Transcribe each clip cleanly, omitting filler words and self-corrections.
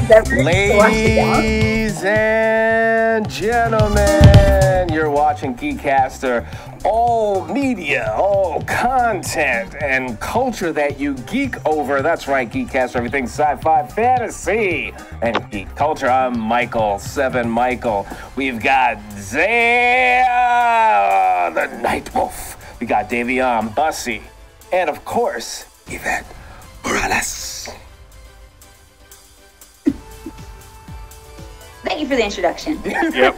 Ladies and gentlemen, you're watching GEEKCASTER, all media, all content and culture that you geek over. That's right, GEEKCASTER, everything sci-fi, fantasy, and geek culture. I'm Michael, 7 Michael. We've got Xaya, the Nightwolf. We got Dayveonne, Bussey, and of course, Evette. Thank you for the introduction. Yep.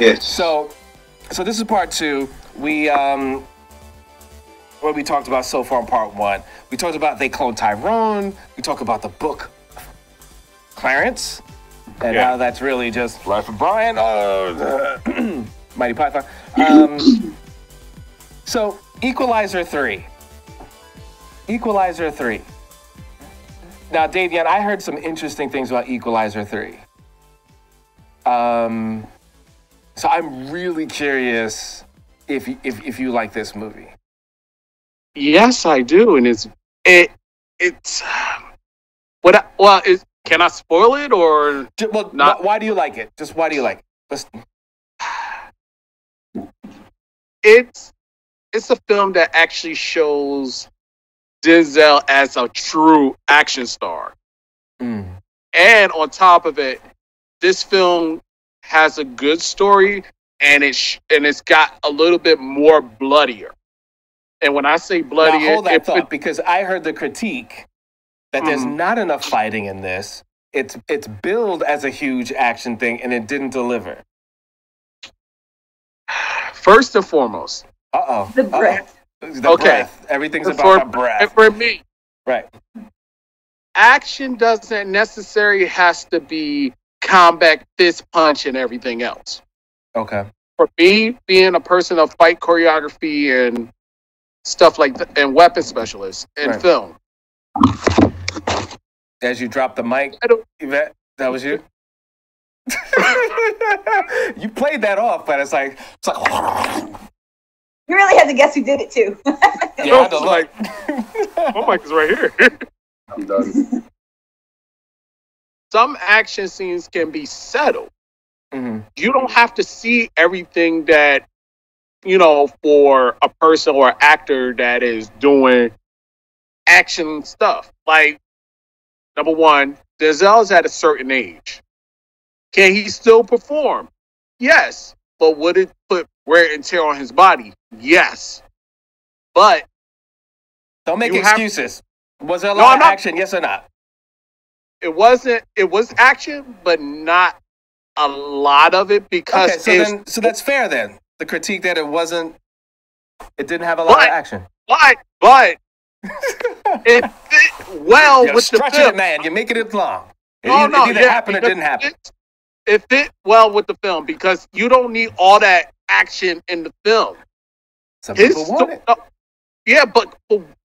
Yes. So this is part 2. We what we talked about so far in part 1. We talked about they cloned Tyrone. We talked about the book Clarence, and how that's really just Life of Brian, Mighty Python. So Equalizer 3. Equalizer 3. Now, Dayveonne, I heard some interesting things about Equalizer 3. So I'm really curious if you like this movie. Yes, I do, and it's can I spoil it or Well, not? why do you like it? Just why do you like it? It's a film that actually shows Denzel as a true action star. And on top of it, this film has a good story, and it's got a little bit more bloodier. And when I say bloodier, now, hold that thought, because I heard the critique that there's not enough fighting in this. It's billed as a huge action thing, and it didn't deliver. First and foremost, the breath. The breath. Everything's about the breath. For me, right. Action doesn't necessarily has to be combat, fist punch, and everything else. Okay. For me, being a person of fight choreography and stuff like that, and weapon specialist in film. As you drop the mic, Evette, that was you? You played that off, but it's like You really had to guess who did it too. Yeah, I like, my mic is right here. I'm done. Some action scenes can be settled. You don't have to see everything that, for a person or an actor that is doing action stuff. Like, number one, Denzel's at a certain age. Can he still perform? Yes. But would it put wear and tear on his body? Yes. But don't make excuses. Was there a lot of action? Yes or not? It wasn't. It was action, but not a lot of it because. Okay, so that's fair then. The critique that it didn't have a lot of action. But it fit well You're with the stretching film. it, man. You're making it long. It No, either happened or didn't happen. It fit well with the film because you don't need all that action in the film. Some people want it. Yeah, but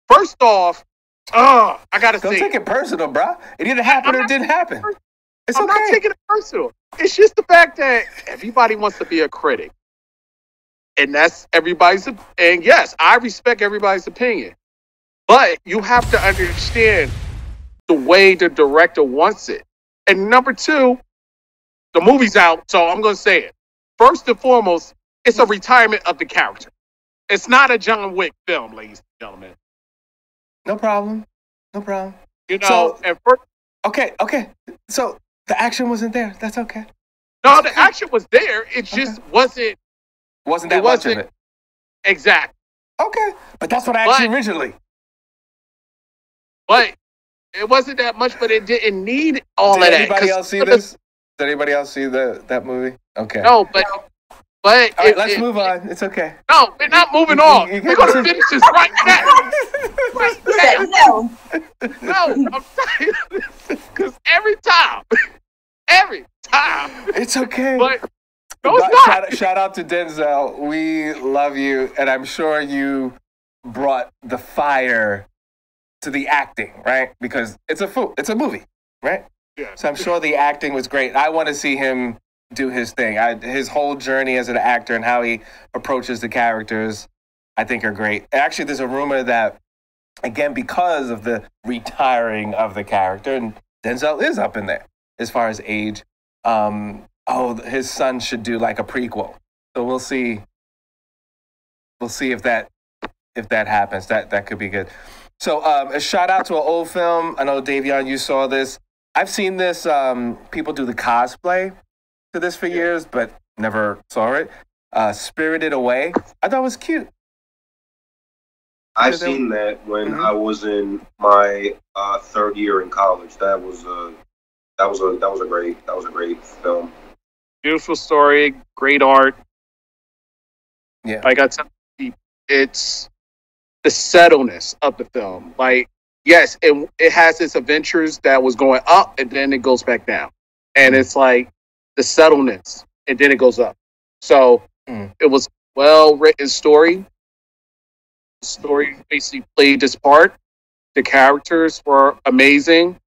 first off, I gotta say, don't take it personal, bro. It either happened or it didn't happen. I'm not taking it personal. It's just the fact that everybody wants to be a critic, and that's everybody's. And yes, I respect everybody's opinion, but you have to understand the way the director wants it. And number two, the movie's out, so I'm going to say it. First and foremost, it's a retirement of the character. It's not a John Wick film, ladies and gentlemen. No problem. No problem. Okay. So the action wasn't there. That's okay. No, the action was there. It just wasn't that much of it. Exactly. Okay. But that's what I asked you originally. But it wasn't that much, but it didn't need all of that. Did anybody else see this? Did anybody else see that movie? Okay. No, but all right, let's move on. It's okay. No, we're not moving on. We're going to finish this right now. No, I'm saying because every time, it's okay. But no, it's not. Shout out to Denzel. We love you, and I'm sure you brought the fire to the acting, right? Because it's a movie, right? Yeah. So I'm sure the acting was great. I want to see him do his thing. His whole journey as an actor and how he approaches the characters, I think are great. Actually, there's a rumor that, again, because of the retiring of the character, and Denzel is up in there as far as age. His son should do like a prequel. So we'll see. We'll see if that happens. That could be good. So a shout out to an old film. I know Dayveonne, you saw this. I've seen this. People do the cosplay to this for years, but never saw it. Spirited Away. I thought it was cute. I've seen that when I was in my third year in college. That was a great film. Beautiful story, great art. Yeah, Like I tell you, it's the subtleness of the film. Like, yes, it has its adventures that was going up and then it goes back down, and it's like the subtleness and then it goes up. So it was well written story. The story basically played this part. The characters were amazing.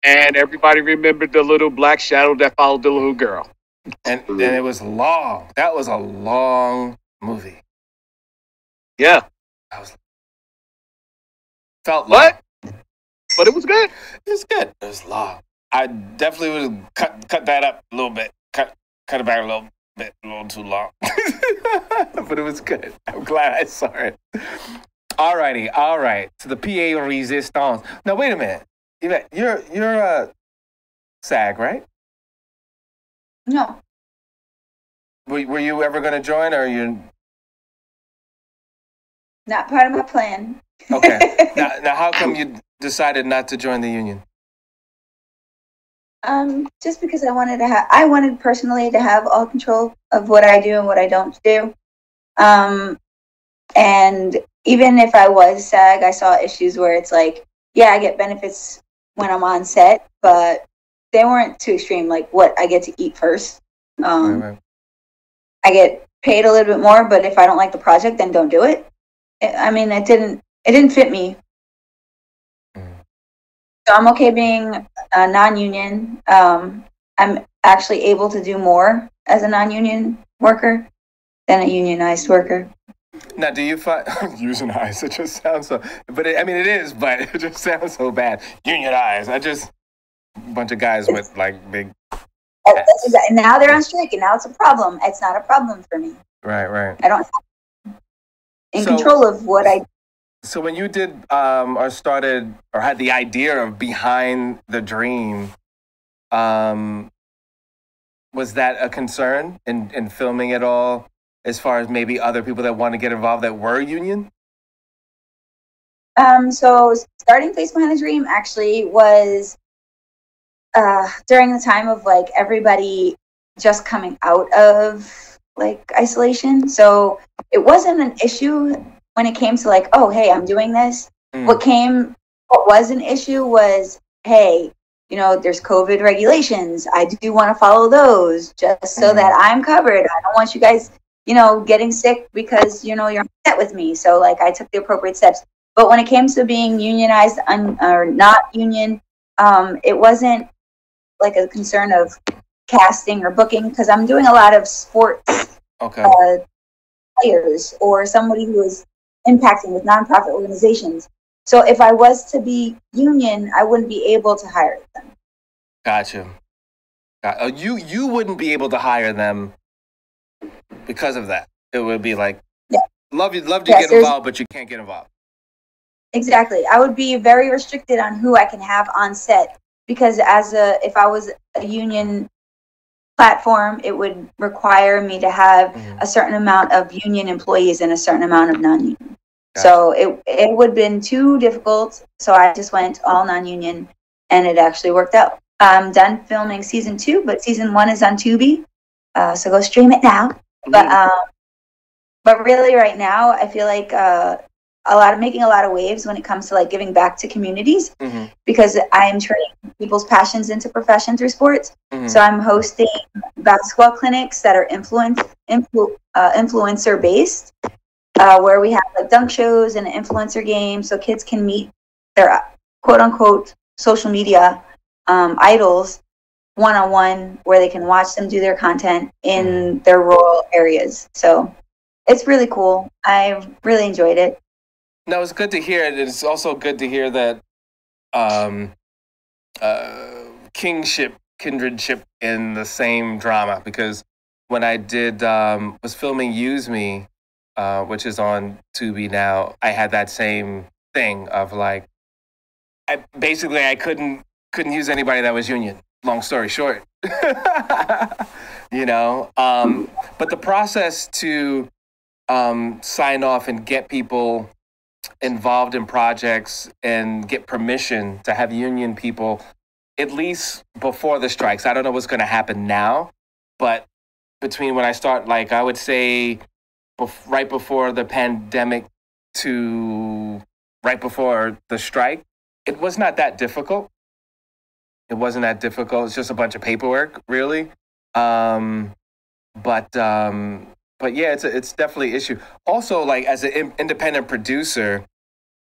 And everybody remembered the little black shadow that followed the little girl. and it was long. That was a long movie. Yeah. Felt long. But it was good. It was good. It was long. I definitely would have cut that up a little bit. Cut it back a little bit, a little too long. But it was good. I'm glad I saw it. All right. So the PA Resistance. Now wait a minute. Evette, you're a SAG, right? No. Were you ever going to join, or you? Not part of my plan. Okay. Now, how come you decided not to join the union? Just because I wanted personally to have all control of what I do and what I don't do. And even if I was SAG, I saw issues where it's like, yeah, I get benefits when I'm on set, but they weren't too extreme, like what I get to eat first. Right. I get paid a little bit more, but if I don't like the project, then don't do it. It didn't fit me. So I'm okay being a non-union. I'm actually able to do more as a non-union worker than a unionized worker. Now, do you find unionized? It just sounds so. But it is, but it just sounds so bad. Unionized. A bunch of guys with like big. Now they're on strike, and now it's a problem. It's not a problem for me. Right. I don't have control of what I. So when you did or started or had the idea of Behind the Dream, was that a concern in filming it all, as far as maybe other people that want to get involved that were union? So starting Place Behind the Dream actually was during the time of like everybody just coming out of like isolation. So it wasn't an issue when it came to like, oh, hey, I'm doing this. What was an issue was, hey, there's COVID regulations. I do want to follow those just so that I'm covered. I don't want you guys, getting sick because, you're upset with me. So like I took the appropriate steps. But when it came to being unionized or not union, it wasn't like a concern of casting or booking, because I'm doing a lot of sports players or somebody who is impacting with nonprofit organizations. So if I was to be union, I wouldn't be able to hire them. Gotcha. You wouldn't be able to hire them because of that. It would be like, love to get involved, but you can't get involved. Exactly. I would be very restricted on who I can have on set, because if I was a union platform, it would require me to have a certain amount of union employees and a certain amount of non-union. Gotcha. So it would have been too difficult. So I just went all non-union, and it actually worked out. I'm done filming season 2, but season 1 is on Tubi. So go stream it now. But really right now, I feel like making a lot of waves when it comes to like giving back to communities, because I am turning people's passions into profession through sports. So I'm hosting basketball clinics that are influencer based, where we have like dunk shows and an influencer game, so kids can meet their quote unquote social media idols one-on-one, where they can watch them do their content in their rural areas. So it's really cool. I really enjoyed it. No, it's good to hear. It's also good to hear that kindredship in the same drama, because when I did was filming Use Me, which is on Tubi now, I had that same thing of like, I couldn't use anybody that was union. Long story short, you know. But the process to sign off and get people involved in projects and get permission to have union people, at least before the strikes. I don't know what's going to happen now, but between when I start, like I would say right before the pandemic to right before the strike, it was not that difficult. It wasn't that difficult. It's just a bunch of paperwork, really. But yeah, it's definitely an issue. Also, like as an independent producer,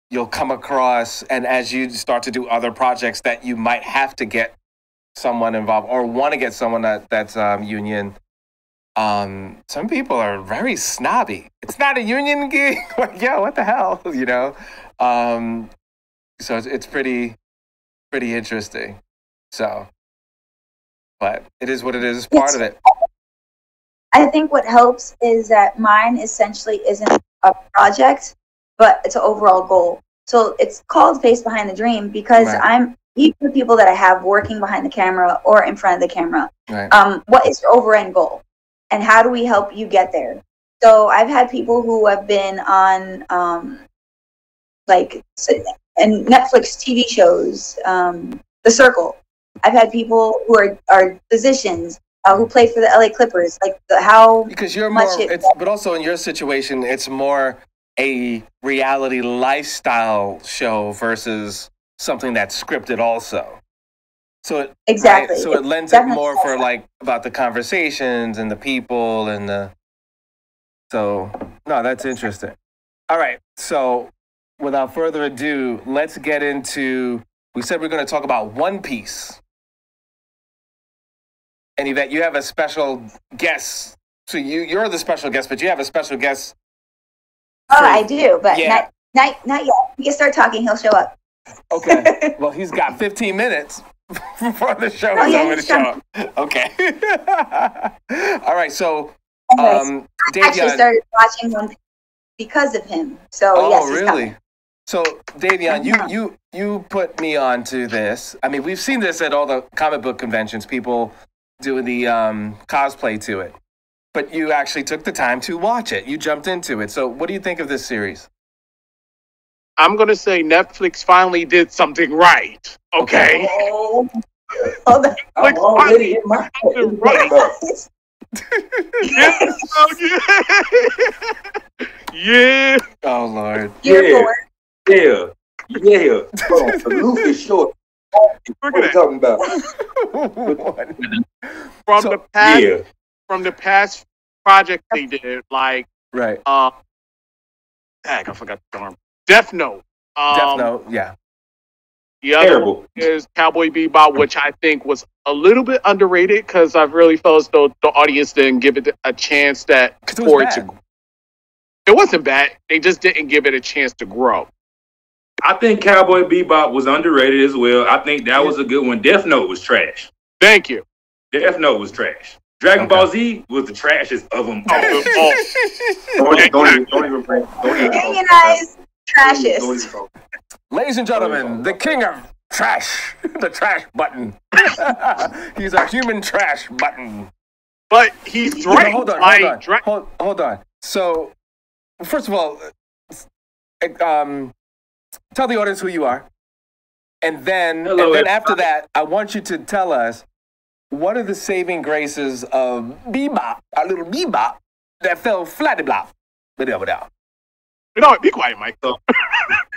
you'll come across, and as you start to do other projects, that you might have to get someone involved or want to get someone that's union. Some people are very snobby. It's not a union gig. Like, yo, what the hell, you know? So it's pretty interesting. So, but it is what it is. It's part of it. I think what helps is that mine essentially isn't a project, but it's an overall goal. So it's called Face Behind the Dream because Right. Even the people that I have working behind the camera or in front of the camera. Right. What is your overall goal? And how do we help you get there? So I've had people who have been on and Netflix TV shows, The Circle. I've had people who are physicians who play for the LA Clippers. Like because you're more, but also in your situation, it's more a reality lifestyle show versus something that's scripted also. So exactly. Right? So it lends it more for like about the conversations and the people and the. So no, that's interesting. All right, so without further ado, let's get into. We said we're going to talk about One Piece. And Evette, you have a special guest. So you're the special guest, but you have a special guest. I do, but yeah. not yet. We can start talking. He'll show up. Okay. Well, he's got 15 minutes before the show is over to show up. Okay. All right. So, I actually started watching one because of him. So yes, he's really? coming. So, Dayveonne, you put me on to this. I mean, we've seen this at all the comic book conventions, people doing the cosplay to it. But you actually took the time to watch it. You jumped into it. So what do you think of this series? I'm going to say Netflix finally did something right. Okay. Oh, hold on. I'm already in my Yeah. Oh, Lord. Yeah. Hold on, the roof is short. What are you talking about? From the past project they did, like right. I forgot the term. Death Note. Death Note, yeah. The other one is Cowboy Bebop, which I think was a little bit underrated because I really felt as though the audience didn't give it a chance It wasn't bad. They just didn't give it a chance to grow. I think Cowboy Bebop was underrated as well. I think that was a good one. Death Note was trash. Thank you. Death Note was trash. Dragon Ball Z was the trashest of them all. Don't even bring. Unionized trashest. Ladies and gentlemen, the king of trash, the trash button. He's a human trash button. But he's right. Hold on. So, first of all, tell the audience who you are. And then after that, I want you to tell us what are the saving graces of Bebop, our little Bebop, that fell flatty-blop. You know what? Be quiet, Mike.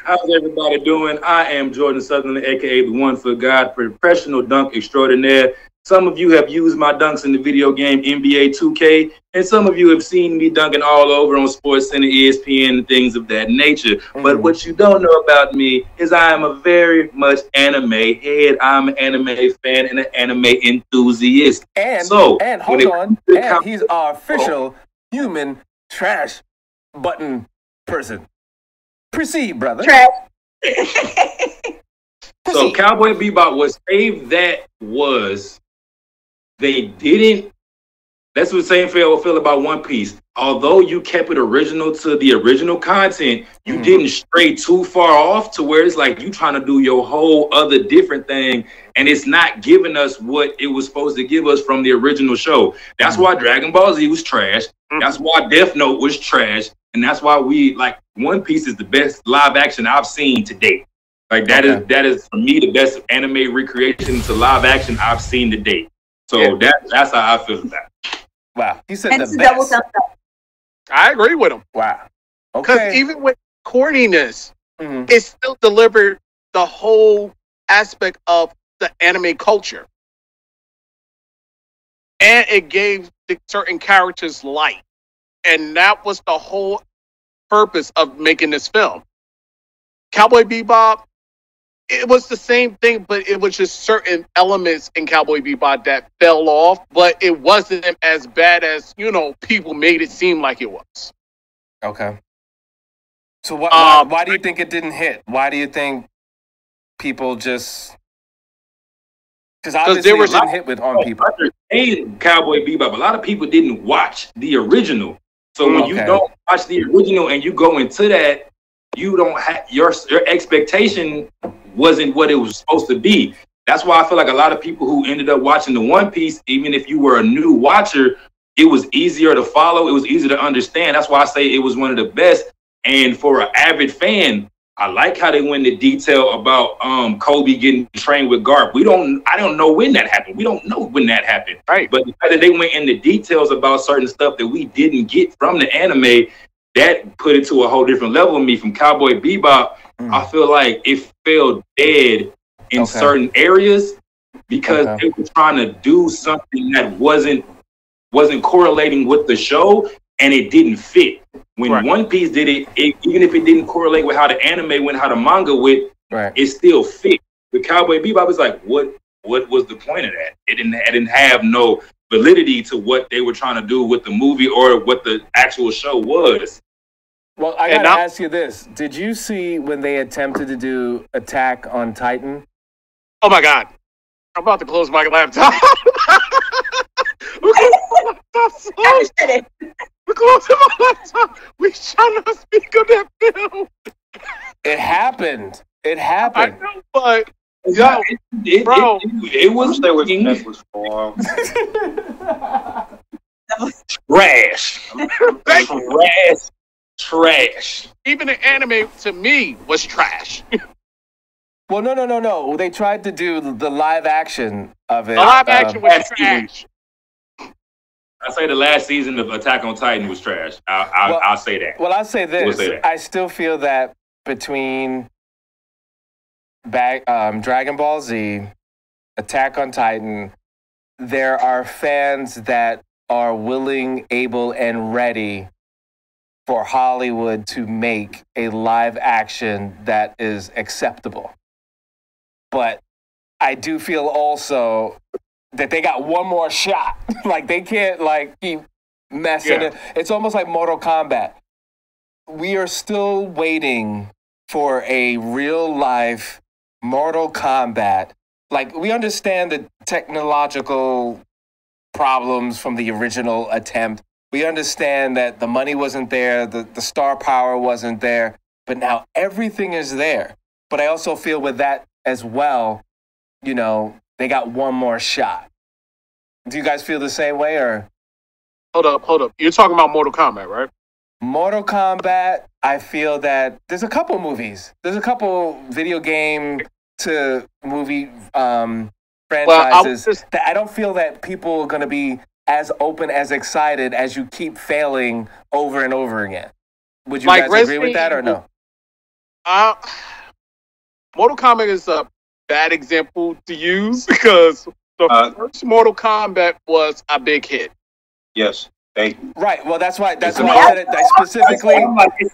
How's everybody doing? I am Jordan Sutherland, a.k.a. the One Foot God, professional dunk extraordinaire. Some of you have used my dunks in the video game NBA 2K, and some of you have seen me dunking all over on SportsCenter, ESPN, and things of that nature. Mm-hmm. But what you don't know about me is I am a very much anime head. I'm an anime fan and an anime enthusiast. And he's our official human trash button person. Proceed, brother. Trash. So Cowboy Bebop was saved. That was they didn't. That's what the same feel about One Piece. Although you kept it original to the original content, you didn't stray too far off to where it's like you trying to do your whole other different thing, and it's not giving us what it was supposed to give us from the original show. That's why Dragon Ball Z was trash. That's why Death Note was trash, and that's why we like One Piece is the best live action I've seen to date. Like that is for me the best anime recreation to live action I've seen to date. So that's how I feel about it. Wow, he said It's the a double best. thumbs up. I agree with him. Wow. Because Okay. even with corniness, it still delivered the whole aspect of the anime culture. And it gave the certain characters light. And that was the whole purpose of making this film. Cowboy Bebop, it was the same thing, but it was just certain elements in Cowboy Bebop that fell off, but it wasn't as bad as, people made it seem like it was. Okay. So why do you think it didn't hit? Why do you think people just... Because obviously it didn't hit on people. Cowboy Bebop, a lot of people didn't watch the original. So when you don't watch the original and you go into that, you don't have your expectation wasn't what it was supposed to be. That's why I feel like a lot of people who ended up watching the One Piece, even if you were a new watcher, it was easier to follow. It was easier to understand. That's why I say it was one of the best. And for an avid fan, I like how they went into detail about Kobe getting trained with Garp. I don't know when that happened. We don't know when that happened. Right. But the fact that they went into details about certain stuff that we didn't get from the anime, that put it to a whole different level of me. From Cowboy Bebop, I feel like it fell dead in certain areas because they were trying to do something that wasn't correlating with the show, and it didn't fit. When One Piece did it, even if it didn't correlate with how the anime went, how the manga went, it still fit. With Cowboy Bebop, it's like, what was the point of that? It didn't have no validity to what they were trying to do with the movie or what the actual show was. Well, I gotta ask you this. Did you see when they attempted to do Attack on Titan? Oh my God. I'm about to close my laptop. We're closing my laptop. We shall not speak of that film. It happened. It happened. I know, but it was stay with Netflix for a while. Trash. Even the anime to me was trash. Well, no. They tried to do the live action of it. The live action was trash. I say the last season of Attack on Titan was trash. I'll say that. Well, I'll say this. I still feel that between Dragon Ball Z, Attack on Titan, there are fans that are willing, able, and ready for Hollywood to make a live action that is acceptable. But I do feel also that they got one more shot. Like, they can't, keep messing it. It's almost like Mortal Kombat. We are still waiting for a real-life Mortal Kombat. Like, we understand the technological problems from the original attempt. We understand that the money wasn't there, the star power wasn't there, but now everything is there. But I also feel with that as well, they got one more shot. Do you guys feel the same way, or? Hold up. You're talking about Mortal Kombat, right? Mortal Kombat, I feel that there's a couple movies. There's a couple video game to movie franchises that I don't feel that people are going to be as open, as excited as you keep failing over and over again. Would you guys agree with that or no? Mortal Kombat is a bad example to use because the first Mortal Kombat was a big hit. Yes, thank you. Right. Well, that's why I said it. I specifically,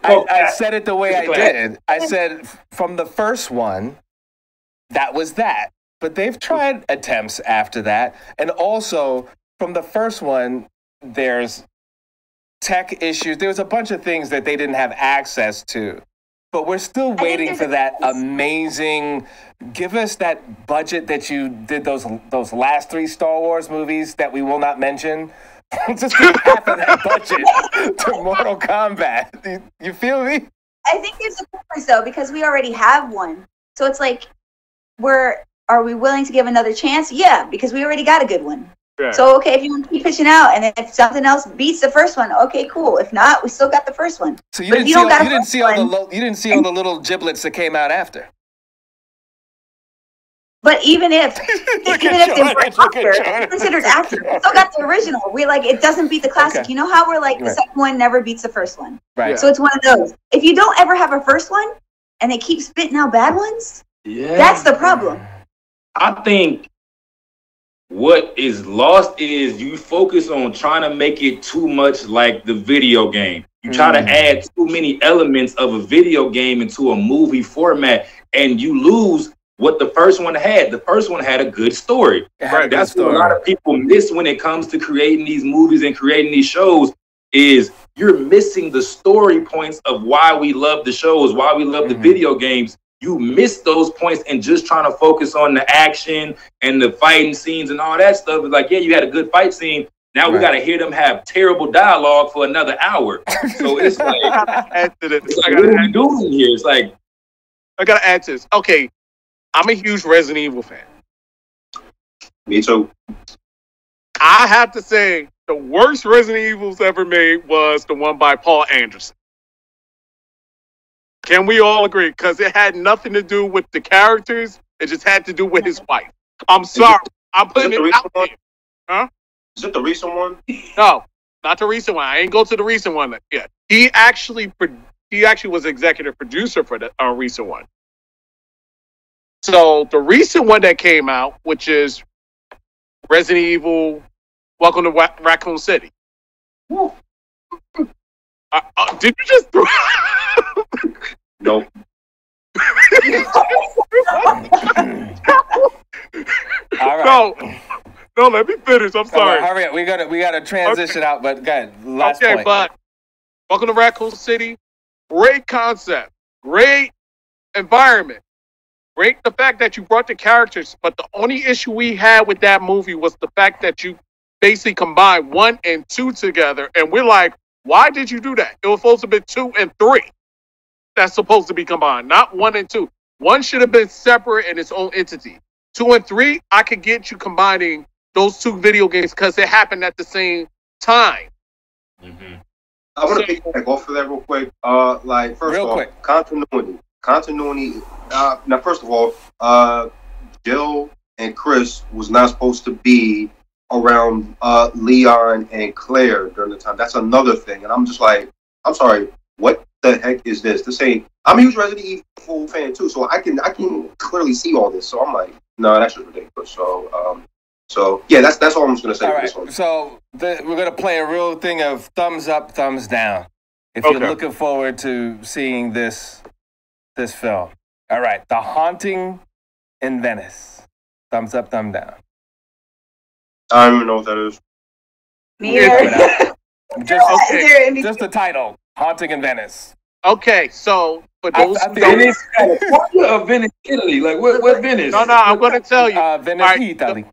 I said it the way I did. I said from the first one, that was that. But they've tried attempts after that, and also from the first one, there's tech issues. There's a bunch of things that they didn't have access to. but we're still think waiting there's for a- that amazing. Give us that budget that you did those last 3 Star Wars movies that we will not mention. Just give half of that budget to Mortal Kombat. You feel me? I think there's a difference though, because we already have one. So it's like, are we willing to give another chance? Yeah, because we already got a good one. Yeah. So okay, if you want to keep pitching out, and then if something else beats the first one, okay, cool. If not, we still got the first one. So you But didn't if see, don't got a you didn't first see all one- the you didn't see all the little giblets that came out after. But even if Look even at if they Jordan, weren't look at after, Jordan. it's considered after. We still got the original. We're like, it doesn't beat the classic. Okay. You know how we're like, the Right. second one never beats the first one. Right. Yeah. So it's one of those. If you don't ever have a first one, and they keep spitting out bad ones, Yeah. that's the problem. I think what is lost is you focus on trying to make it too much like the video game. You try to add too many elements of a video game into a movie format, and you lose what the first one had. The first one had a good story. It had a good That's what story. a lot of people miss when it comes to creating these movies and creating these shows, is you're missing the story points of why we love the shows, why we love the video games. You miss those points and just trying to focus on the action and the fighting scenes and all that stuff. It's like, yeah, you had a good fight scene. Now we Right. got to hear them have terrible dialogue for another hour. So it's like, Add to this. it's like what are we doing here? It's like, I gotta add to this. Okay, I'm a huge Resident Evil fan. Me too. I have to say, the worst Resident Evils ever made was the one by Paul Anderson. Can we all agree? Because it had nothing to do with the characters. It just had to do with his wife. I'm sorry. I'm putting Is it it the out recent there. Is it the recent one? No, not the recent one. I ain't go to the recent one yet. He actually was executive producer for the recent one. So the recent one that came out, which is Resident Evil, Welcome to Raccoon City. Did you just throw? Nope. All right. No, let me finish. I'm Come sorry. on, hurry up. We gotta transition out, but go ahead. Last Okay, point. but Welcome to Raccoon City, great concept, great environment, great the fact that you brought the characters, but the only issue we had with that movie was the fact that you basically combined 1 and 2 together, and we're like, why did you do that? It was supposed to be 2 and 3 that's supposed to be combined, not 1 and 2. 1 should have been separate in its own entity. 2 and 3, I could get you combining those 2 video games because it happened at the same time. I want to piggyback off of that real quick. Like first Real of all, quick. continuity. Now, first of all, Jill and Chris was not supposed to be around Leon and Claire during the time. That's another thing, and I'm just like, I'm sorry, what the heck is this? This ain't. I'm a huge Resident Evil fan too, so I can clearly see all this. So I'm like, no, that's just ridiculous. So yeah, that's all I'm just gonna say All for right. this one. So we're gonna play a real thing of thumbs up, thumbs down. If you're Okay. looking forward to seeing this film. All right. The Haunting in Venice. Thumbs up, thumb down. I don't even know what that is. Me Yeah, either. Just, Is there any- just the title. Haunting in Venice. Okay, so for those I who think- don't, Venice, California or Venice, Italy? Like, what Venice? no, I'm going to tell you. Venice, All right, Italy.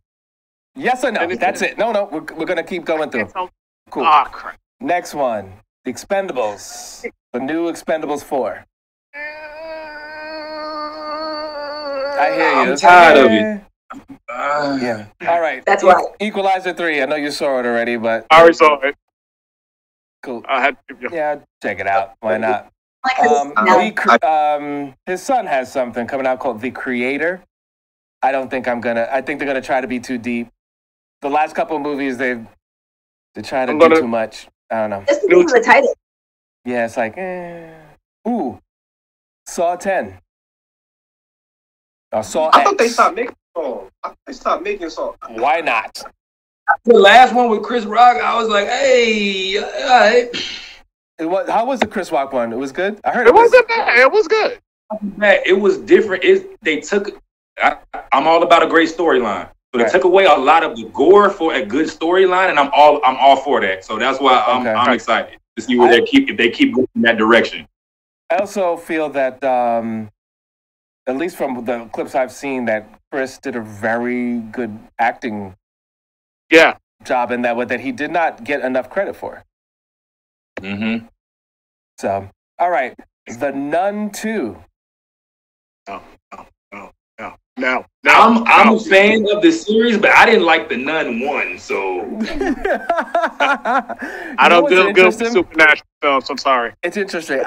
Yes or no? Venice, That's it. No, we're gonna keep going through. Cool. Ah, crap. Next one. The Expendables. The new Expendables 4. I hear you. I'm tired of it. Yeah. All right. That's right. Equalizer 3. I know you saw it already, but I already saw it. cool. I had to. Yeah, check it out. Why not? Like, 'cause now- His son has something coming out called The Creator. I think they're gonna try to be too deep. The last couple of movies they try to do too much. I don't know. just because of the title. Yeah, it's like, Ooh. Saw 10. Saw I X. thought they stopped making songs. They stopped making songs. Why not? The last one with Chris Rock, I was like, hey, all right. How was the Chris Rock one? It was good? I heard It wasn't bad. It was good. It was different. I'm all about a great storyline. So they Right. took away a lot of the gore for a good storyline, and I'm all for that. So that's why I'm Okay. excited to see where if they keep going in that direction. I also feel that, at least from the clips I've seen, that Chris did a very good acting job in that he did not get enough credit for. Mm-hmm. So, all right, The Nun 2. No. I'm a fan of the series, but I didn't like The Nun 1, so I don't do good with supernatural films. I'm sorry. It's interesting.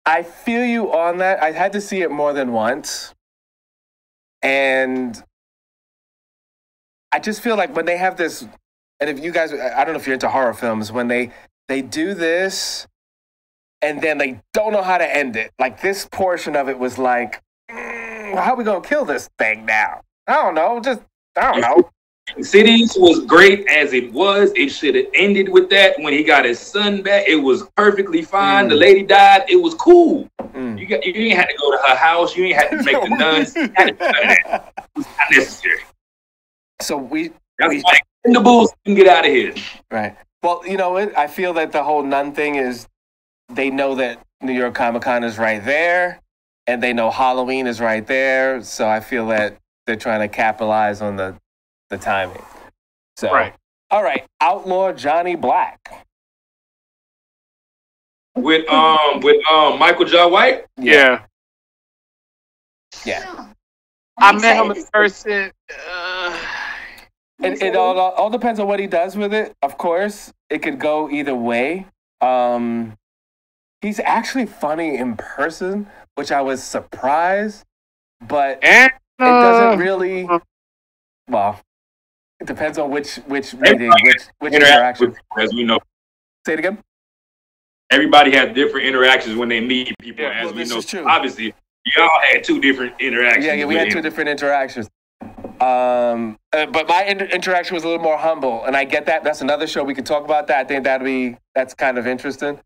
I feel you on that. I had to see it more than once, and I just feel like when they have this, and if you guys, I don't know if you're into horror films, when they do this, and then they don't know how to end it. Like this portion of it was like, how are we gonna kill this thing now? I don't know. Cities was great as it was. It should have ended with that. When he got his son back, it was perfectly fine. The lady died. It was cool. You didn't have to go to her house. You didn't have to make the nuns. It was not necessary. So that's like the bulls can get out of here. Right. Well, you know what? I feel that the whole nun thing is they know that New York Comic Con is right there, and they know Halloween is right there. So I feel that they're trying to capitalize on the timing. So, all right, Outlaw Johnny Black with Michael J. White. Yeah. I met him in person. It all depends on what he does with it. Of course, it could go either way. He's actually funny in person, which I was surprised, but it doesn't really. Well, it depends on which meeting, which interaction. As we know. Say it again. Everybody has different interactions when they meet people, as we know. Obviously, y'all had two different interactions. Yeah, we had two different interactions. But my interaction was a little more humble, and I get that. That's another show we could talk about that. I think that's kind of interesting.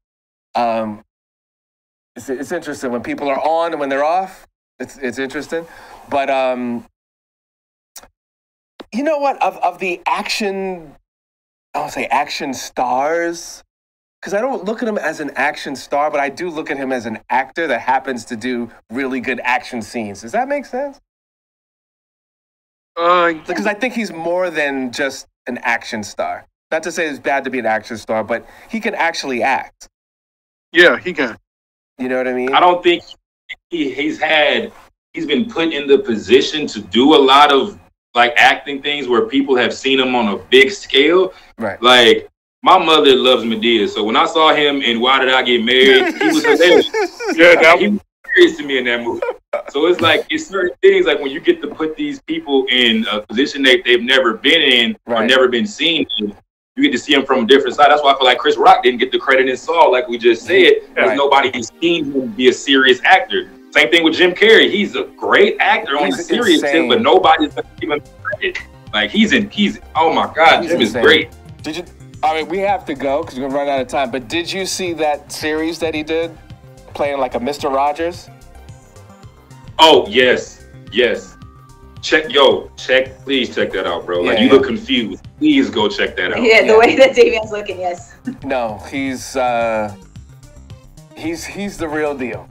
It's interesting when people are on and when they're off. It's interesting, but you know what? Of the action, I don't say action stars, because I don't look at him as an action star, but I do look at him as an actor that happens to do really good action scenes. Does that make sense? Because I think he's more than just an action star. Not to say it's bad to be an action star, but he can actually act. Yeah, he can. You know what I mean? I don't think he's been put in the position to do a lot of like acting things where people have seen him on a big scale. Right. Like my mother loves Medea, so when I saw him in Why Did I Get Married, he was hilarious. He was hilarious to me in that movie. So it's like it's certain things like when you get to put these people in a position that they've never been in or never been seen in, you get to see them from a different side. That's why I feel like Chris Rock didn't get the credit in Saw, like we just said, because nobody has seen him be a serious actor. Same thing with Jim Carrey. He's a great actor on the serious tip, but nobody's giving him credit. Like he's oh my God, Jim is great. We have to go because we're gonna run out of time. But did you see that series that he did, playing like a Mr. Rogers? Oh yes. Please check that out, bro. You look confused. Please go check that out. Yeah, the way that Dayveonne's looking, yes. No, he's the real deal.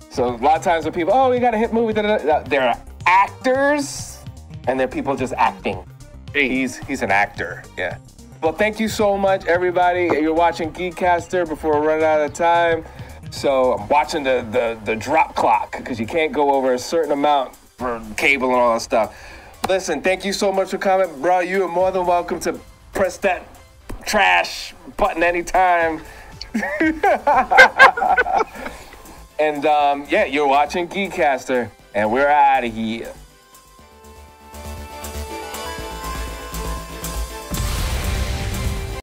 So a lot of times when people, we got a hit movie, they're actors, and they're people just acting. He's an actor, yeah. Well, thank you so much, everybody. You're watching GEEKCASTER before we run out of time. So I'm watching the drop clock because you can't go over a certain amount for cable and all that stuff. Listen, thank you so much for coming, bro. You are more than welcome to press that trash button anytime. And you're watching GEEKCASTER, and we're out of here.